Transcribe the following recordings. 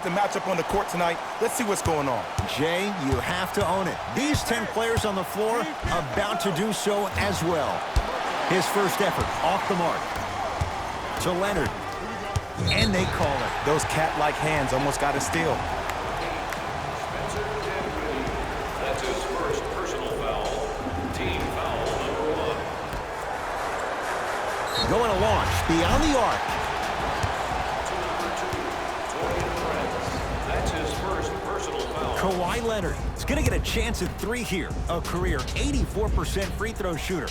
The matchup on the court tonight. Let's see what's going on. Jay, you have to own it. These 10 players on the floor about to do so as well. His first effort off the mark. To Leonard. And they call it. Those cat-like hands almost got a steal. That's his first personal foul. Team foul number 1. Going to launch beyond the arc. Kawhi Leonard is going to get a chance at 3 here. A career 84% free throw shooter.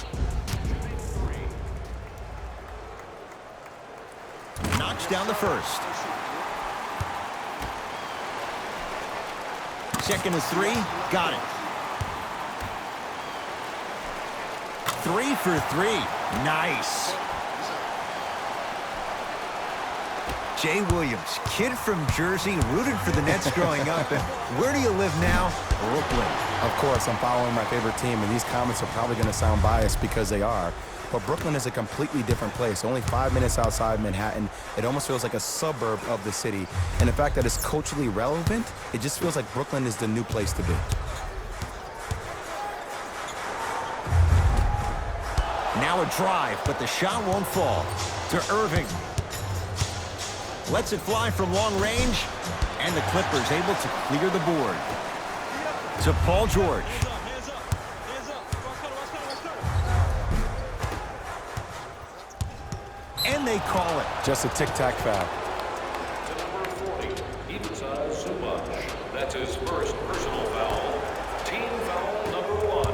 Knocks down the first. Second is 3. Got it. 3 for 3. Nice. Jay Williams, kid from Jersey, rooted for the Nets growing up. And where do you live now? Brooklyn. Of course, I'm following my favorite team, and these comments are probably going to sound biased because they are. But Brooklyn is a completely different place. Only 5 minutes outside Manhattan. It almost feels like a suburb of the city. And the fact that it's culturally relevant, it just feels like Brooklyn is the new place to be. Now a drive, but the shot won't fall. To Irving. Lets it fly from long range, and the Clippers able to clear the board. To Paul George. And they call it. Just a tic-tac foul. To number 40, that's his first personal foul. Team foul number 1.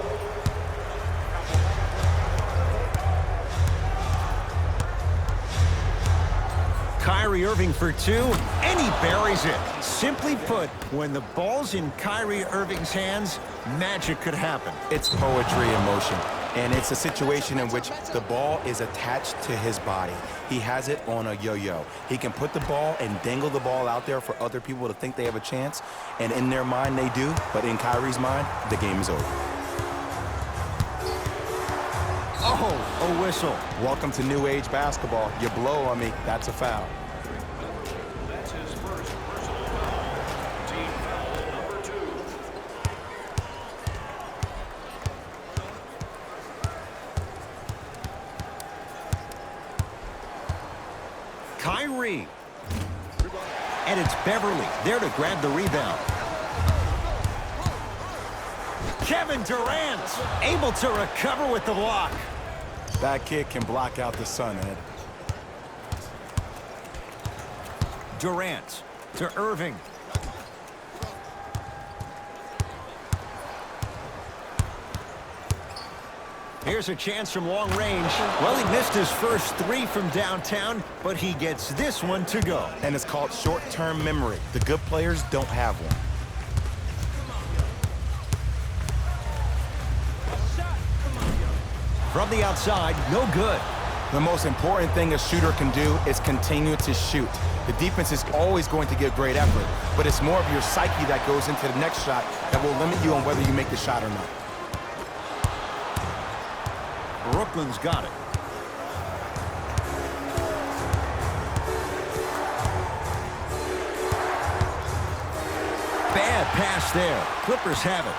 Kyrie Irving for 2, and he buries it. Simply put, when the ball's in Kyrie Irving's hands, magic could happen. It's poetry in motion, and it's a situation in which the ball is attached to his body. He has it on a yo-yo. He can put the ball and dangle the ball out there for other people to think they have a chance, and in their mind they do, but in Kyrie's mind, the game is over. Oh, a whistle. Welcome to New Age basketball. You blow on me, that's a foul. That's his first personal foul. Team foul number 2. Kyrie. And it's Beverly there to grab the rebound. Kevin Durant able to recover with the block. That kid can block out the sun, Ed. Durant to Irving. Here's a chance from long range. Well, he missed his first 3 from downtown, but he gets this one to go. And it's called short-term memory. The good players don't have one. From the outside, no good. The most important thing a shooter can do is continue to shoot. The defense is always going to give great effort, but it's more of your psyche that goes into the next shot that will limit you on whether you make the shot or not. Brooklyn's got it. Bad pass there. Clippers have it.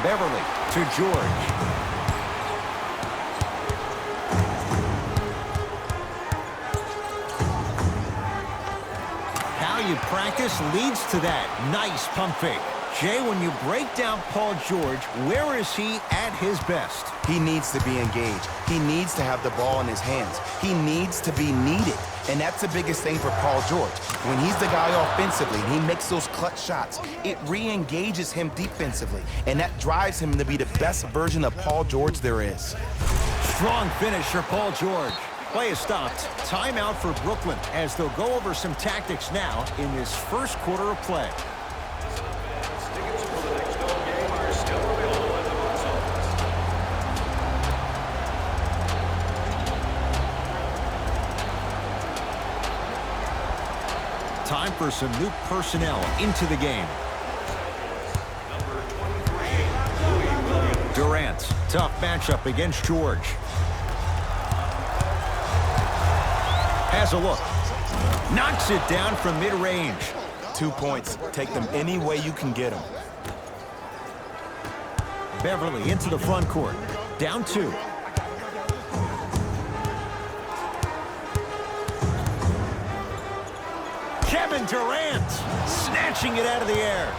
Beverly to George. You practice leads to that. Nice pump fake. Jay, when you break down Paul George, where is he at his best? He needs to be engaged. He needs to have the ball in his hands. He needs to be needed. And that's the biggest thing for Paul George. When he's the guy offensively and he makes those clutch shots, it re-engages him defensively. And that drives him to be the best version of Paul George there is. Strong finish for Paul George. Play is stopped. Timeout for Brooklyn as they'll go over some tactics now in this first quarter of play. Tickets for the next home game are still available at the box office. Time for some new personnel into the game. Number 23, Louis Williams. Durant, tough matchup against George. Has a look. Knocks it down from mid-range. 2 points. Take them any way you can get them. Beverly into the front court. Down 2. Kevin Durant snatching it out of the air.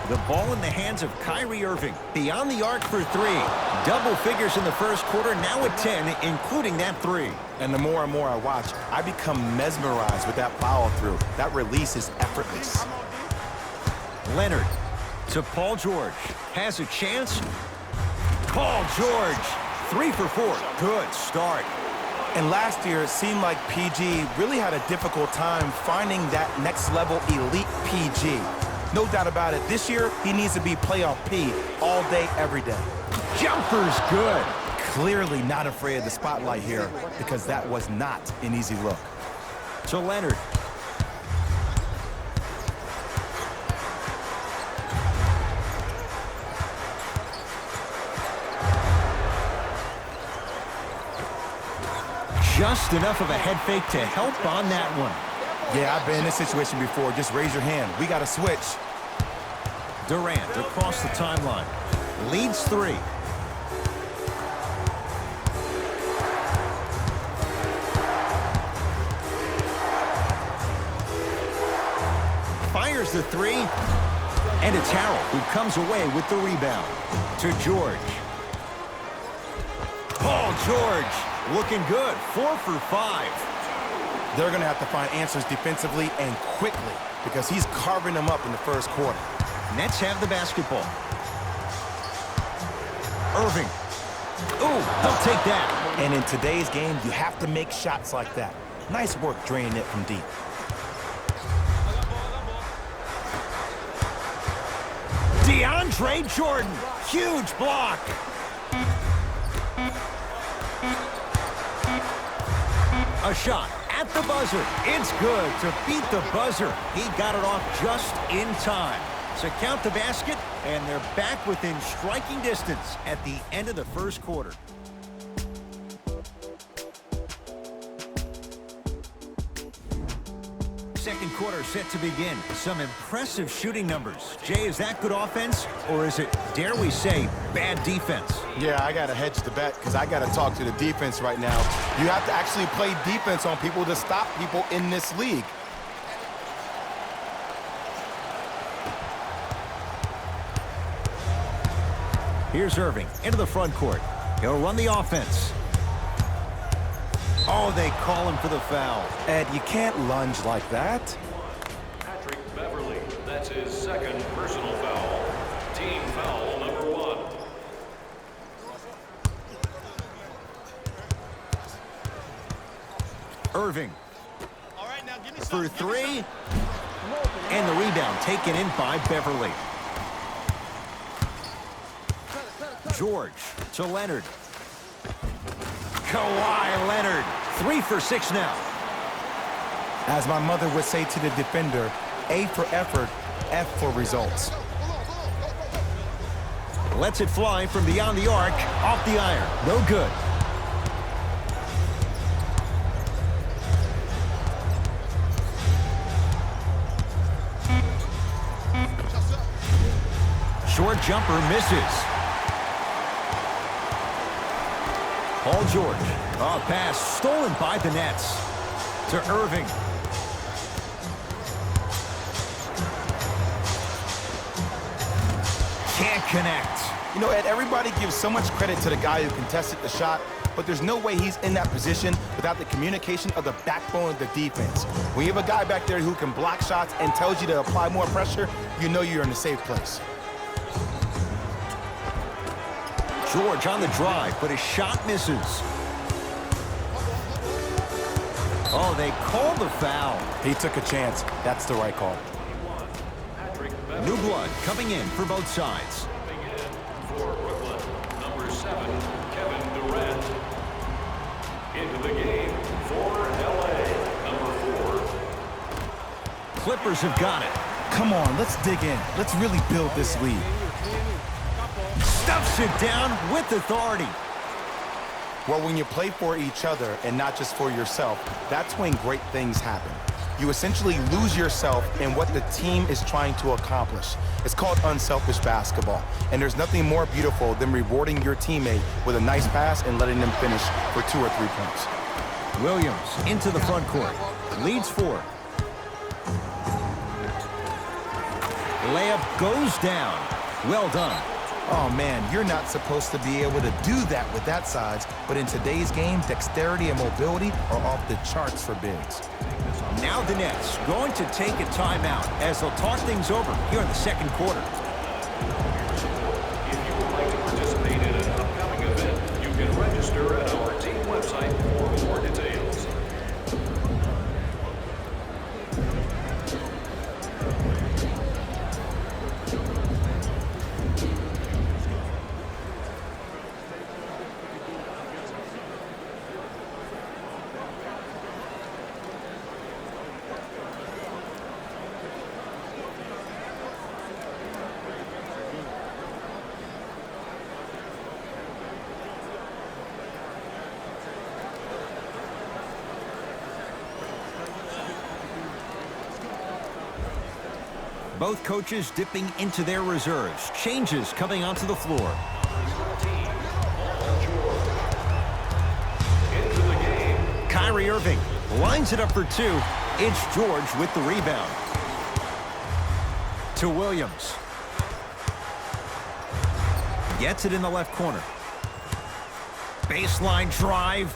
The ball in the hands of Kyrie Irving. Beyond the arc for 3. Double figures in the first quarter, now at 10, including that 3. And the more and more I watch, I become mesmerized with that follow-through. That release is effortless. Leonard to Paul George. Has a chance. Paul George, 3 for 4. Good start. And last year, it seemed like PG really had a difficult time finding that next-level elite PG. No doubt about it, this year, he needs to be playoff P all day, every day. Jumper's good. Clearly not afraid of the spotlight here because that was not an easy look. To Leonard. Just enough of a head fake to help on that one. Yeah, I've been in this situation before. Just raise your hand. We got to switch. Durant across the timeline. Leads 3. Fires the 3. And it's Harrell who comes away with the rebound. To George. Paul George looking good. 4 for 5. They're going to have to find answers defensively and quickly because he's carving them up in the first quarter. Nets have the basketball. Irving. Ooh, they'll take that. And in today's game, you have to make shots like that. Nice work draining it from deep. DeAndre Jordan. Huge block. A shot at the buzzer. It's good to beat the buzzer. He got it off just in time. So count the basket, and they're back within striking distance at the end of the first quarter. Second quarter set to begin. Some impressive shooting numbers. Jay, is that good offense, or is it, dare we say, bad defense? Yeah, I got to hedge the bet because I got to talk to the defense right now. You have to actually play defense on people to stop people in this league. Here's Irving into the front court. He'll run the offense. Oh, they call him for the foul. Ed, you can't lunge like that. Patrick Beverly, that's his second personal foul. Team foul number 1. Irving for 3. And the rebound taken in by Beverly. George to Leonard. Kawhi Leonard, 3 for 6 now. As my mother would say to the defender, A for effort, F for results. Lets it fly from beyond the arc, off the iron. No good. Short jumper misses. Paul George. A pass stolen by the Nets. To Irving. Can't connect. You know, Ed, everybody gives so much credit to the guy who contested the shot, but there's no way he's in that position without the communication of the backbone of the defense. When you have a guy back there who can block shots and tells you to apply more pressure, you know you're in a safe place. George on the drive, but his shot misses. Oh, they called the foul. He took a chance. That's the right call. New blood coming in for both sides. Coming in for Brooklyn, number 7, Kevin Durant. Into the game for LA, number 4. Clippers have got it. Come on, let's dig in. Let's really build this lead. Stuffs it down with authority. Well, when you play for each other and not just for yourself, that's when great things happen. you essentially lose yourself in what the team is trying to accomplish. It's called unselfish basketball, and there's nothing more beautiful than rewarding your teammate with a nice pass and letting them finish for 2 or 3 points. Williams into the front court. Leads 4. Layup goes down. Well done. Oh, man, you're not supposed to be able to do that with that size, but in today's game, dexterity and mobility are off the charts for bigs. Now the Nets going to take a timeout as they'll talk things over here in the second quarter. If you would like to participate in an upcoming event, you can register at our team website for more details. Both coaches dipping into their reserves. Changes coming onto the floor. Into the game. Kyrie Irving lines it up for 2. It's George with the rebound. To Williams. Gets it in the left corner. Baseline drive.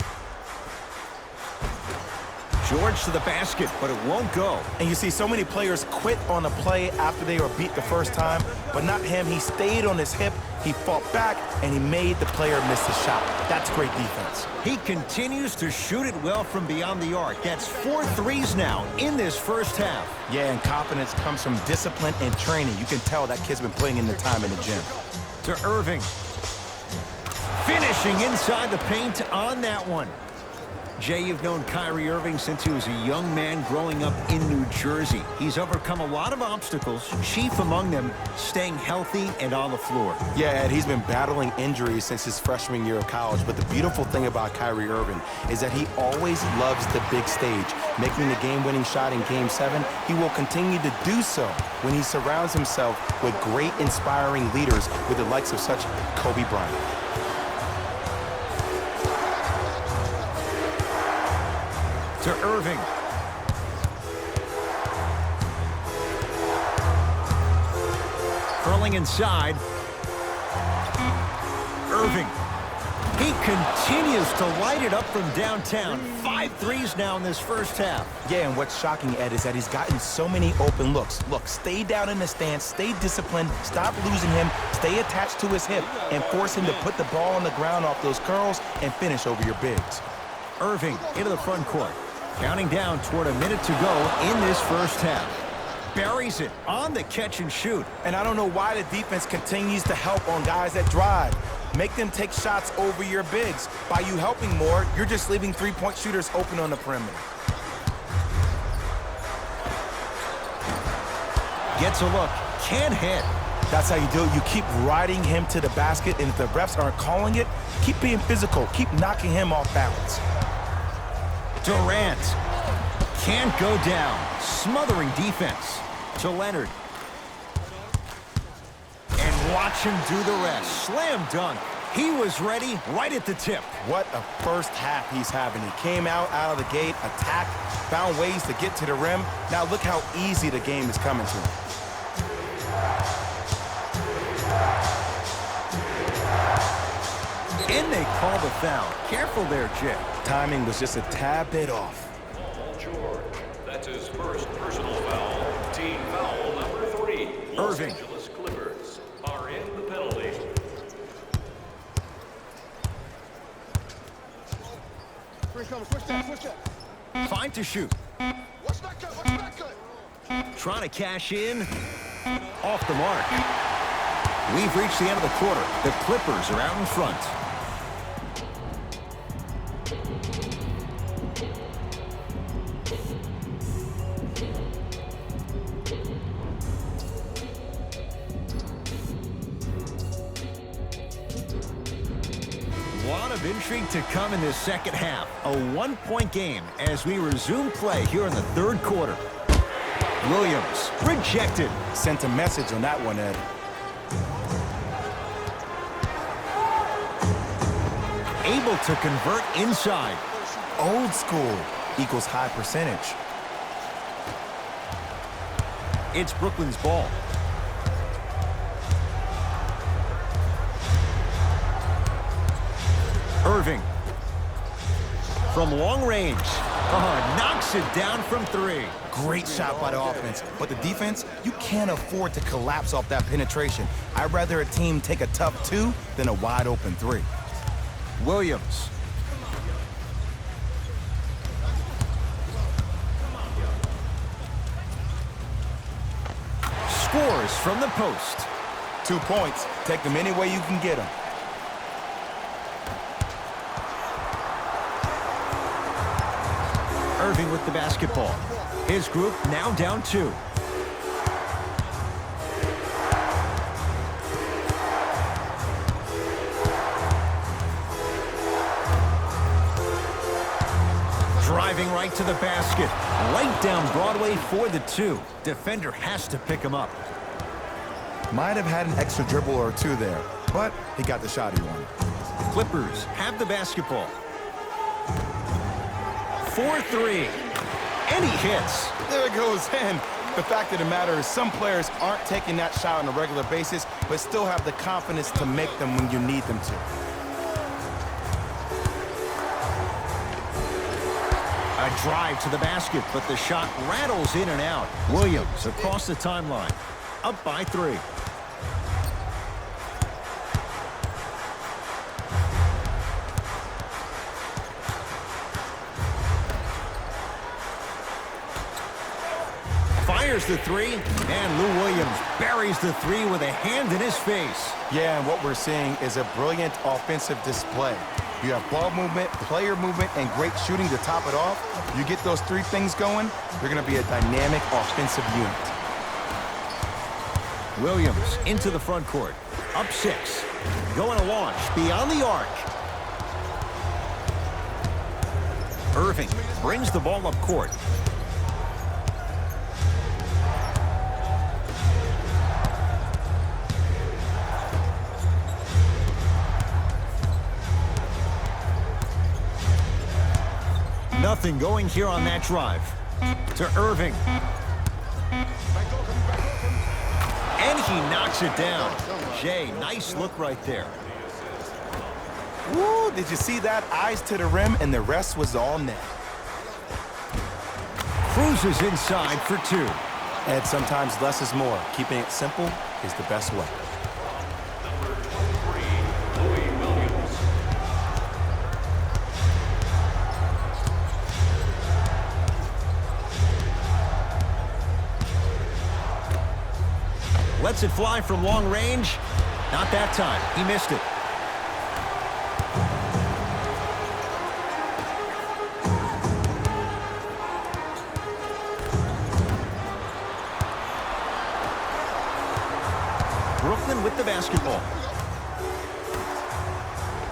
George to the basket, but it won't go. And you see so many players quit on a play after they were beat the first time, but not him. He stayed on his hip, he fought back, and he made the player miss the shot. That's great defense. He continues to shoot it well from beyond the arc. That's 4 threes now in this first half. Yeah, and confidence comes from discipline and training. You can tell that kid's been putting in the time in the gym. To Irving. Finishing inside the paint on that one. Jay, you've known Kyrie Irving since he was a young man growing up in New Jersey. He's overcome a lot of obstacles, chief among them staying healthy and on the floor. Yeah, Ed, he's been battling injuries since his freshman year of college, but the beautiful thing about Kyrie Irving is that he always loves the big stage. Making the game-winning shot in Game 7, he will continue to do so when he surrounds himself with great, inspiring leaders with the likes of such Kobe Bryant. To Irving. Curling inside. Irving. He continues to light it up from downtown. 5 threes now in this first half. Yeah, and what's shocking, Ed, is that he's gotten so many open looks. Look, stay down in the stance, stay disciplined, stop losing him, stay attached to his hip, and force him to put the ball on the ground off those curls and finish over your bigs. Irving into the front court. Counting down toward a minute to go in this first half. Buries it on the catch and shoot. And I don't know why the defense continues to help on guys that drive. Make them take shots over your bigs. By you helping more, you're just leaving three-point shooters open on the perimeter. Gets a look. Can't hit. That's how you do it. You keep riding him to the basket, and if the refs aren't calling it, keep being physical. Keep knocking him off balance. Durant can't go down. Smothering defense. To Leonard. And watch him do the rest. Slam dunk. He was ready right at the tip. What a first half he's having. He came out of the gate, attacked, found ways to get to the rim. Now look how easy the game is coming to him. And they call the foul. Careful there, Jay. Timing was just a tad bit off. Paul George. That's his first personal foul. Team foul number 3. Los Irving. Angeles Clippers are in the penalty. Fine to shoot. Trying to cash in. Off the mark. We've reached the end of the quarter. The Clippers are out in front. of intrigue to come in this second half. A one-point game as we resume play here in the third quarter. Williams, rejected. Sent a message on that one, Ed. Able to convert inside. Old school equals high percentage. It's Brooklyn's ball. Irving. From long range. Knocks it down from 3. Great shot by the offense, but the defense, you can't afford to collapse off that penetration. I'd rather a team take a tough 2 than a wide open 3. Williams. Scores from the post. 2 points. Take them any way you can get them. Irving with the basketball. His group now down 2. Driving right to the basket. Right down Broadway for the 2. Defender has to pick him up. Might have had an extra dribble or 2 there, but he got the shot he wanted. Clippers have the basketball. 4-3. And he hits. There it goes in. The fact of the matter is some players aren't taking that shot on a regular basis, but still have the confidence to make them when you need them to. A drive to the basket, but the shot rattles in and out. Williams across the timeline. Up by 3. Fires the 3, and Lou Williams buries the 3 with a hand in his face. Yeah, and what we're seeing is a brilliant offensive display. You have ball movement, player movement, and great shooting to top it off. You get those 3 things going, you're going to be a dynamic offensive unit. Williams into the front court. Up 6. Going to launch beyond the arc. Irving brings the ball up court. Nothing going here on that drive. To Irving. And he knocks it down. Jay, nice look right there. Woo, did you see that? Eyes to the rim, and the rest was all net. Cruises inside for 2. And sometimes less is more. Keeping it simple is the best way. Lets it fly from long range. Not that time. He missed it. Brooklyn with the basketball.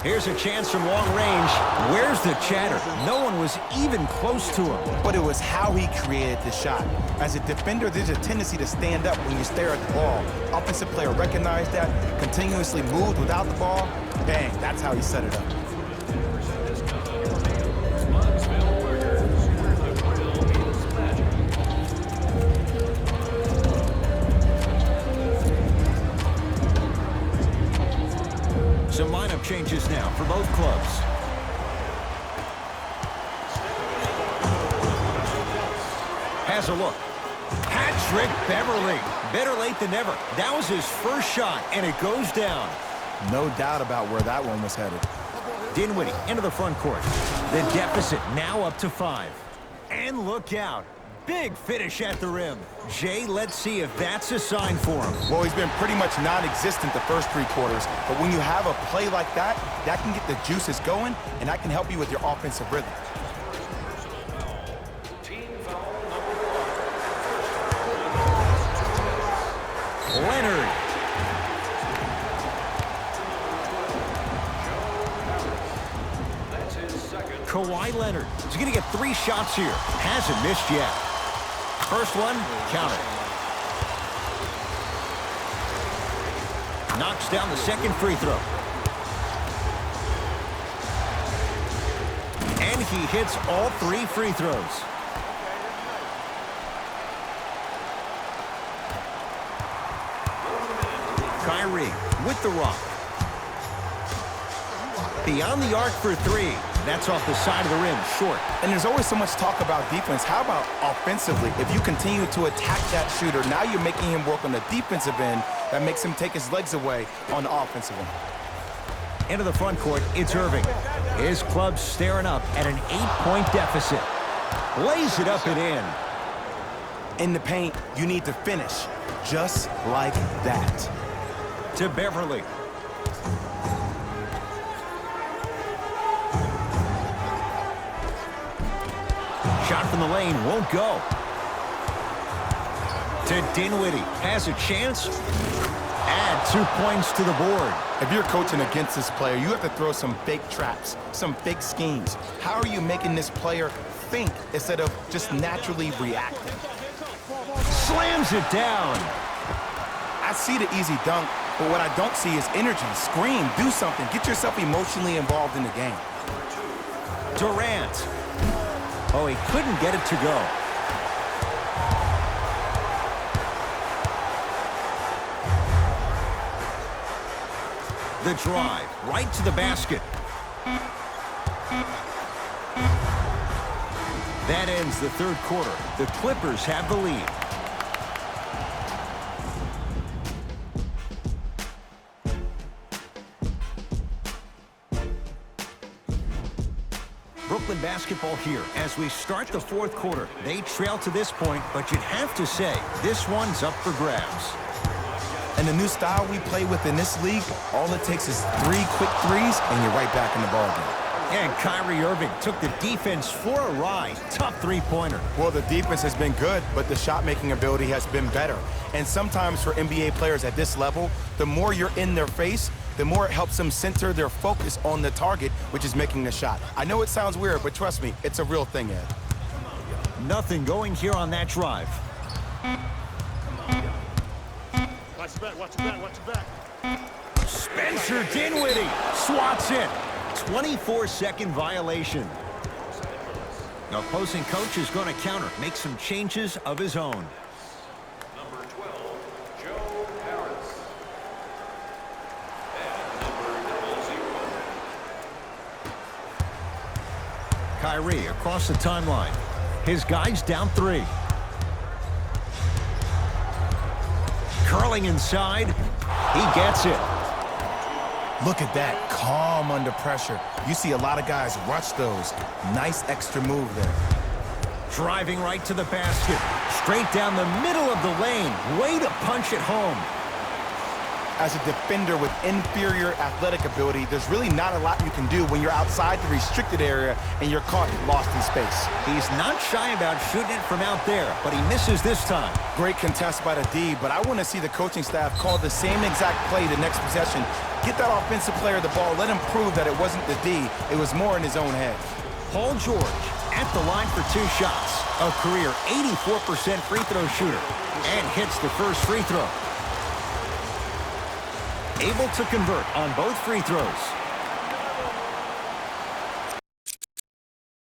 Here's a chance from long range. Where's the chatter? No one was even close to him. But it was how he created the shot. As a defender, there's a tendency to stand up when you stare at the ball. Offensive player recognized that, continuously moved without the ball. Bang, that's how he set it up. Some lineup changes now for both clubs. Has a look. Patrick Beverly. Better late than never. That was his first shot, and it goes down. No doubt about where that one was headed. Dinwiddie into the front court. The deficit now up to 5. And look out. Big finish at the rim. Jay, let's see if that's a sign for him. Well, he's been pretty much non-existent the first 3 quarters, but when you have a play like that, that can get the juices going, and that can help you with your offensive rhythm. Leonard. He's going to get 3 shots here. Hasn't missed yet. First one, count it. Knocks down the second free throw. And he hits all 3 free throws. Kyrie with the rock. Beyond the arc for 3. That's off the side of the rim, short. And there's always so much talk about defense. How about offensively? If you continue to attack that shooter, now you're making him work on the defensive end. That makes him take his legs away on the offensive end. Into the front court, it's Irving. His club's staring up at an 8-point deficit. Lays it up and in. In the paint, you need to finish just like that. To Beverly. Shot from the lane won't go. To Dinwiddie. Has a chance. Add 2 points to the board. If you're coaching against this player, you have to throw some fake traps, some fake schemes. How are you making this player think instead of just naturally reacting? Slams it down. I see the easy dunk, but what I don't see is energy. Scream, do something. Get yourself emotionally involved in the game. Durant. Oh, he couldn't get it to go. The drive, right to the basket. That ends the third quarter. The Clippers have the lead. Brooklyn basketball here as we start the fourth quarter. They trail to this point, but you'd have to say this one's up for grabs. And the new style we play with in this league, all it takes is 3 quick threes, and you're right back in the ballgame. And Kyrie Irving took the defense for a ride. Tough three-pointer. Well, the defense has been good, but the shot-making ability has been better. And sometimes for NBA players at this level, the more you're in their face, the more it helps them center their focus on the target, which is making the shot. I know it sounds weird, but trust me, it's a real thing, Ed. Nothing going here on that drive. Watch your back, watch your back, watch your back. Spencer Dinwiddie swats it. 24-second violation. The opposing coach is going to counter, make some changes of his own. Number 12, Joe Harris. And number 00. Kyrie across the timeline. His guy's down 3. Curling inside. He gets it. Look at that, calm under pressure. You see a lot of guys rush those. Nice extra move there. Driving right to the basket. Straight down the middle of the lane. Way to punch it home. As a defender with inferior athletic ability, there's really not a lot you can do when you're outside the restricted area and you're caught lost in space. He's not shy about shooting it from out there, but he misses this time. Great contest by the D, but I want to see the coaching staff call the same exact play the next possession. Get that offensive player the ball. Let him prove that it wasn't the D. It was more in his own head. Paul George at the line for 2 shots. A career 84% free throw shooter. And hits the first free throw. Able to convert on both free throws.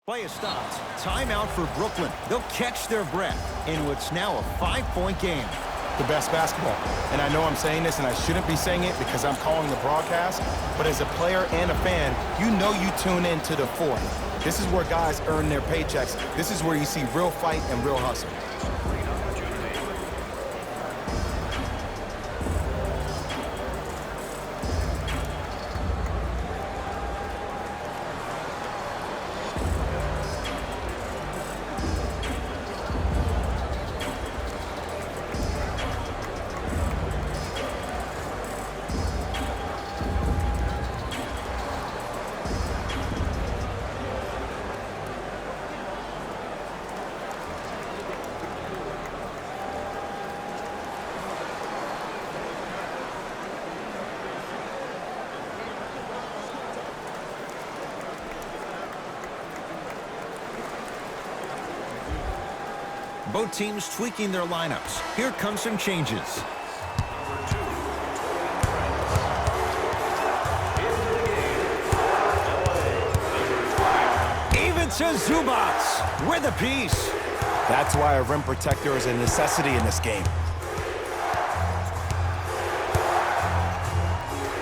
Play is stopped. Timeout for Brooklyn. They'll catch their breath in what's now a 5-point game. The best basketball. And I know I'm saying this, and I shouldn't be saying it because I'm calling the broadcast, but as a player and a fan, you know you tune in to the fourth. This is where guys earn their paychecks. This is where you see real fight and real hustle. Both teams tweaking their lineups. Here come some changes. To Zubats with a piece. That's why a rim protector is a necessity in this game.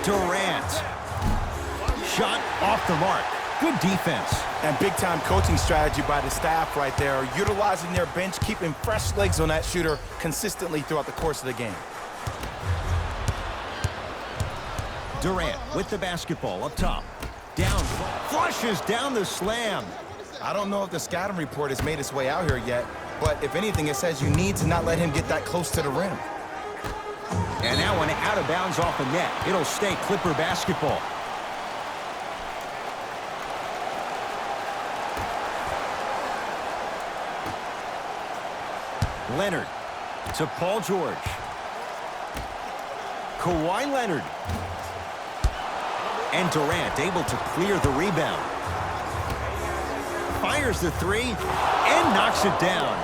Durant. Shot off the mark. Good defense. And big-time coaching strategy by the staff right there, utilizing their bench, keeping fresh legs on that shooter consistently throughout the course of the game. Durant with the basketball up top. Down. Flushes down the slam. I don't know if the scouting report has made its way out here yet, but if anything, it says you need to not let him get that close to the rim. And that one out of bounds off the net. It'll stay Clipper basketball. Leonard to Paul George. Kawhi Leonard. And Durant able to clear the rebound. Fires the three and knocks it down.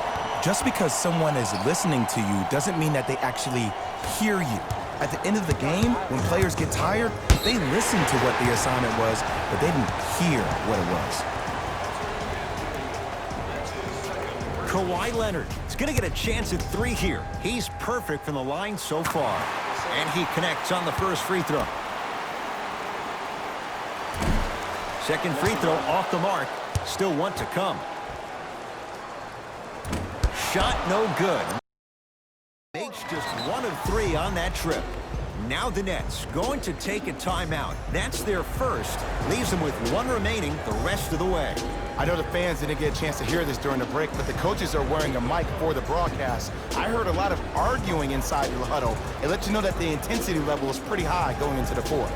Just because someone is listening to you doesn't mean that they actually hear you. At the end of the game, when players get tired, they listen to what the assignment was, but they didn't hear what it was. Kawhi Leonard is going to get a chance at three here. He's perfect from the line so far. And he connects on the first free throw. Second free throw off the mark. Still one to come. Shot no good. Makes just 1 of 3 on that trip. Now the Nets going to take a timeout. That's their first. Leaves them with 1 remaining the rest of the way. I know the fans didn't get a chance to hear this during the break, but the coaches are wearing a mic for the broadcast. I heard a lot of arguing inside the huddle. It lets you know that the intensity level is pretty high going into the fourth.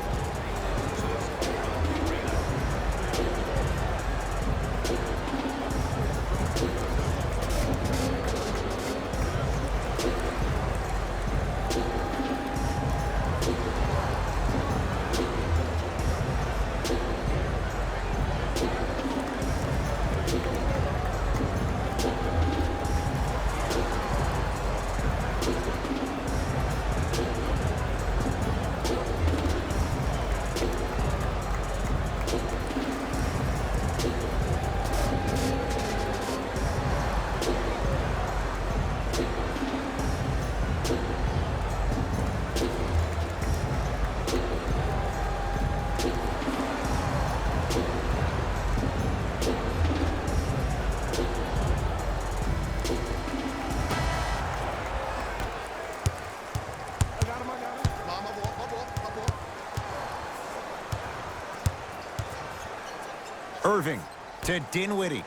Irving to Dinwiddie.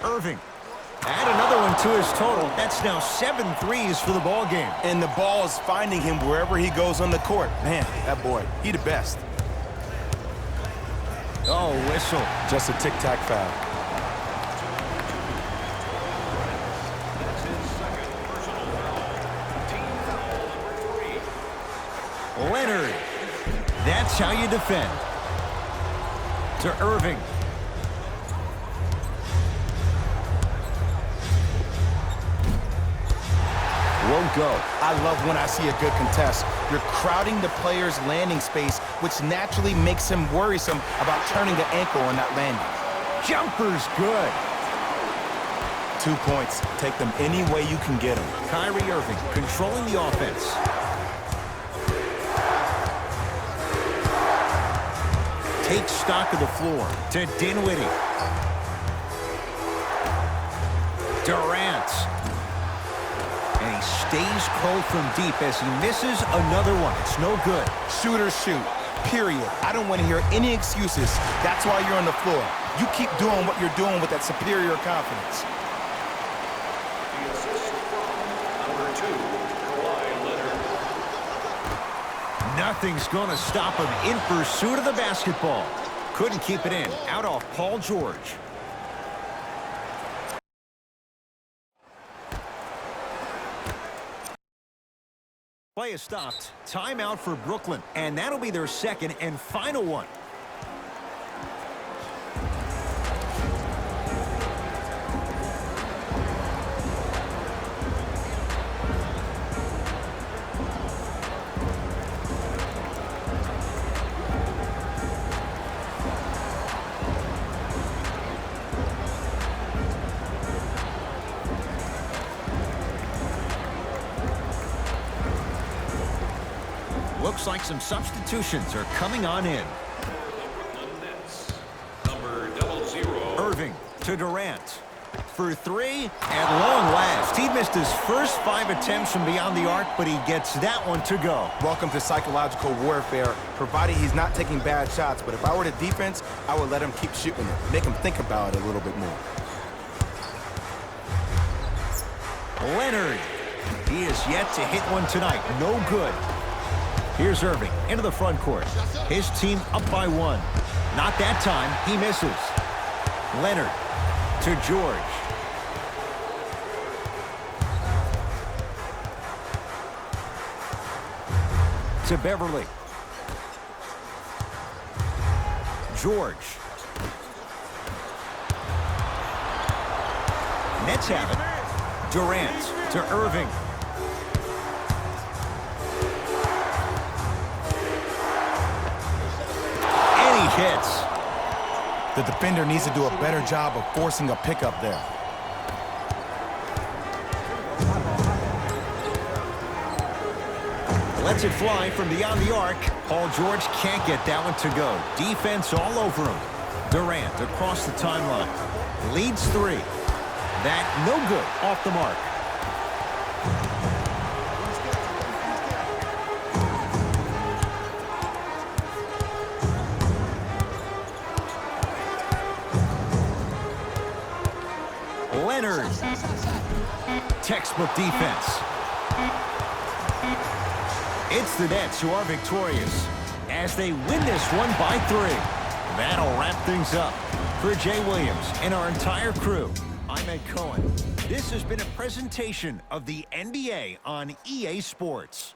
Irving. Add another one to his total. That's now 7 threes for the ball game. And the ball is finding him wherever he goes on the court. Man, that boy, he the best. Oh, whistle. Just a tic-tac foul. Leonard. That's how you defend. To Irving. Won't go. I love when I see a good contest. You're crowding the player's landing space, which naturally makes him worrisome about turning the ankle on that landing. Jumper's good. 2 points. Take them any way you can get them. Kyrie Irving controlling the offense. Takes stock of the floor to Dinwiddie. Durant. And he stays cold from deep as he misses another one. It's no good. Shooters shoot, period. I don't want to hear any excuses. That's why you're on the floor. You keep doing what you're doing with that superior confidence. The assist from number 2, Kawhi Leonard. Nothing's going to stop him in pursuit of the basketball. Couldn't keep it in. Out off Paul George. Play is stopped. Timeout for Brooklyn. And that'll be their second and final one. Looks like some substitutions are coming on in. Number 00. Irving to Durant. For three, at long last. He missed his first 5 attempts from beyond the arc, but he gets that one to go. Welcome to psychological warfare, provided he's not taking bad shots. But if I were the defense, I would let him keep shooting it. Make him think about it a little bit more. Leonard. He is yet to hit one tonight. No good. Here's Irving into the front court. His team up by 1. Not that time. He misses. Leonard to George. To Beverly. George. Nets have it. Durant to Irving. And he hits. The defender needs to do a better job of forcing a pickup there. Lets it fly from beyond the arc. Paul George can't get that one to go. Defense all over him. Durant across the timeline. Leads 3. That no good. Off the mark. Leonard. Textbook defense. It's the Nets who are victorious as they win this one by 3. That'll wrap things up. For Jay Williams and our entire crew, I'm Ed Cohen. This has been a presentation of the NBA on EA Sports.